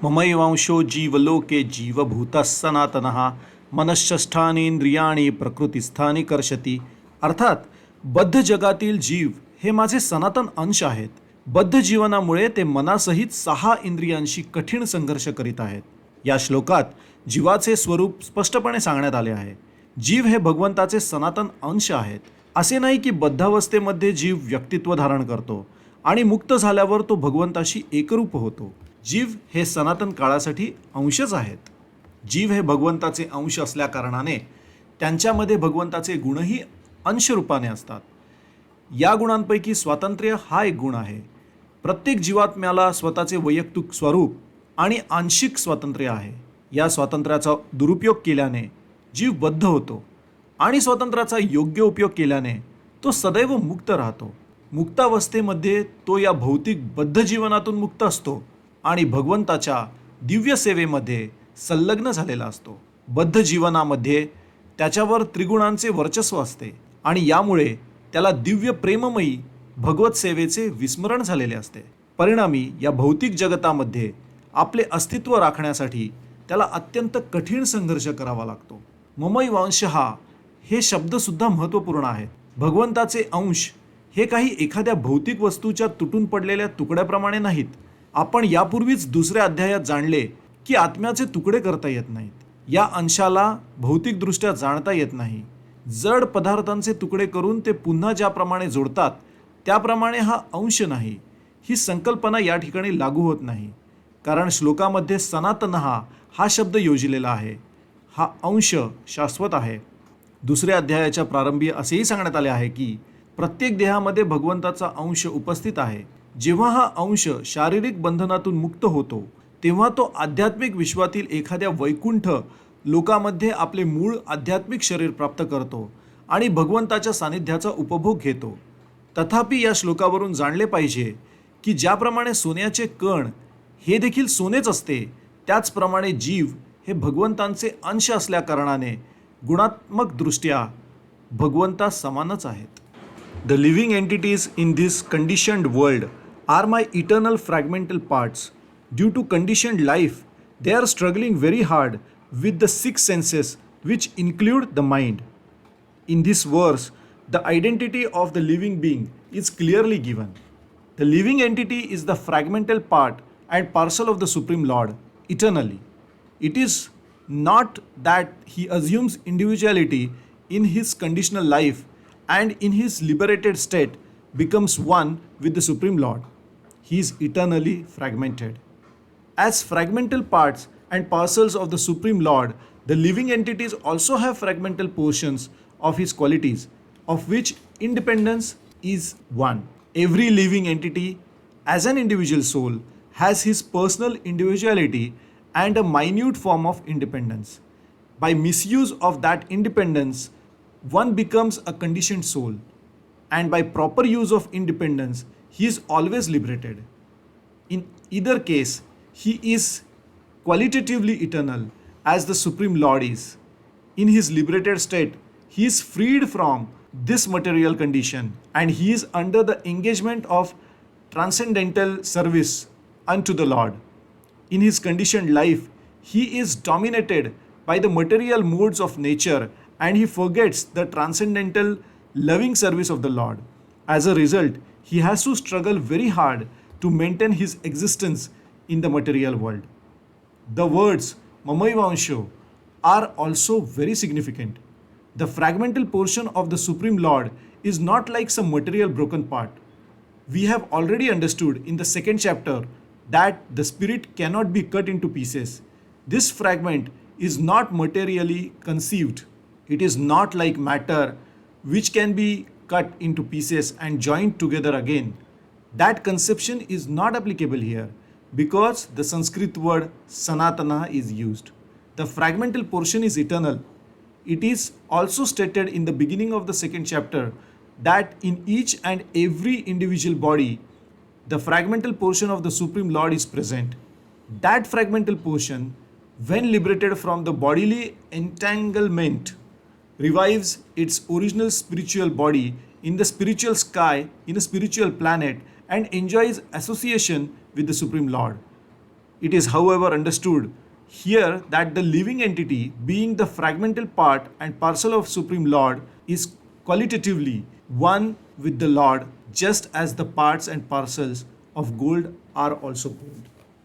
ममैवांशो जीवलोके जीवभूतः सनातनः मनःषष्ठानींद्रियाणी प्रकृतिस्थानी कर्षती. अर्थात बद्ध जगातील जीव हे माझे सनातन अंश आहेत. बद्ध जीवनामुळे ते मनासहित 6 इंद्रियांशी कठीण संघर्ष करीत आहेत. या श्लोकात जीवाचे स्वरूप स्पष्टपणे सांगण्यात आले आहे. जीव हे भगवंताचे सनातन अंश आहेत. असे नाही की बद्धावस्थेमध्ये जीव व्यक्तित्व धारण करतो आणि मुक्त झाल्यावर तो भगवंताशी एकरूप होतो. जीव हे सनातन काळासाठी अंशच आहेत. जीव हे भगवंताचे अंश असल्या कारणाने त्यांच्यामध्ये भगवंताचे गुणही अंशरूपाने असतात. या गुणांपैकी स्वातंत्र्य हा एक गुण आहे. प्रत्येक जीवात्म्याला स्वतःचे वैयक्तिक स्वरूप आणि आंशिक स्वातंत्र्य आहे. या स्वातंत्र्याचा दुरुपयोग केल्याने जीव बद्ध होतो आणि स्वातंत्र्याचा योग्य उपयोग केल्याने तो सदैव मुक्त राहतो. मुक्तावस्थेमध्ये तो या भौतिक बद्ध जीवनातून मुक्त असतो आणि भगवंताच्या दिव्य सेवेमध्ये संलग्न झालेला असतो. बद्ध जीवनामध्ये त्याच्यावर त्रिगुणांचे वर्चस्व असते आणि यामुळे त्याला दिव्य प्रेममयी भगवत सेवेचे विस्मरण झालेले असते. परिणामी या भौतिक जगतामध्ये आपले अस्तित्व राखण्यासाठी त्याला अत्यंत कठीण संघर्ष करावा लागतो. ममैवांशः हे शब्दसुद्धा महत्त्वपूर्ण आहेत. भगवंताचे अंश हे काही एखाद्या भौतिक वस्तूच्या तुटून पडलेल्या तुकड्याप्रमाणे नाहीत. आपण यापूर्वीच दुसऱ्या अध्यायात जाणले की आत्म्याचे तुकडे करता येत नाहीत. या अंशाला भौतिकदृष्ट्या जाणता येत नाही. जड पदार्थांचे तुकडे करून ते पुन्हा ज्याप्रमाणे जोडतात त्याप्रमाणे हा अंश नाही. ही संकल्पना या ठिकाणी लागू होत नाही, कारण श्लोकामध्ये सनातनः हा शब्द योजलेला आहे. हा अंश शाश्वत आहे. दुसऱ्या अध्यायाच्या प्रारंभी असेही सांगण्यात आले आहे की प्रत्येक देहामध्ये भगवंताचा अंश उपस्थित आहे. जेव्हा हा अंश शारीरिक बंधनातून मुक्त होतो तेव्हा तो आध्यात्मिक विश्वातील एखाद्या वैकुंठ लोकामध्ये आपले मूळ आध्यात्मिक शरीर प्राप्त करतो आणि भगवंताच्या सानिध्याचा उपभोग घेतो. तथापि या श्लोकावरून जाणले पाहिजे की ज्याप्रमाणे सोन्याचे कण हे देखील सोनेच असते, त्याचप्रमाणे जीव हे भगवंतांचे अंश असल्या कारणाने गुणात्मकदृष्ट्या भगवंता समानच आहेत. The living entities in this conditioned world are my eternal fragmental parts. Due to conditioned life, they are struggling very hard with the 6 senses which include the mind. In this verse, the identity of the living being is clearly given. The living entity is the fragmental part and parcel of the Supreme Lord eternally. It is not that he assumes individuality in his conditional life and in his liberated state becomes one with the Supreme Lord. He is eternally fragmented. As fragmental parts and parcels of the Supreme Lord, the living entities also have fragmental portions of his qualities, of which independence is one. Every living entity, as an individual soul, has his personal individuality and a minute form of independence. By misuse of that independence, one becomes a conditioned soul, and by proper use of independence, he is always liberated. In either case, he is qualitatively eternal as the Supreme Lord is. In his liberated state, he is freed from this material condition and he is under the engagement of transcendental service unto the Lord. In his conditioned life, he is dominated by the material modes of nature and he forgets the transcendental loving service of the Lord. As a result, he has to struggle very hard to maintain his existence in the material world. The words Mamaivansho are also very significant. The fragmental portion of the Supreme Lord is not like some material broken part. We have already understood in the 2nd chapter that the spirit cannot be cut into pieces. This fragment is not materially conceived. It is not like matter which can be cut into pieces and joined together again. That conception is not applicable here because the Sanskrit word Sanatana is used. The fragmental portion is eternal. It is also stated in the beginning of the 2nd chapter that in each and every individual body, the fragmental portion of the Supreme Lord is present. That fragmental portion, when liberated from the bodily entanglement, revives its original spiritual body in the spiritual sky, in a spiritual planet, and enjoys association with the Supreme Lord. It is, however, understood here that the living entity, being the fragmental part and parcel of Supreme Lord, is qualitatively one with the Lord, just as the parts and parcels of gold are also gold.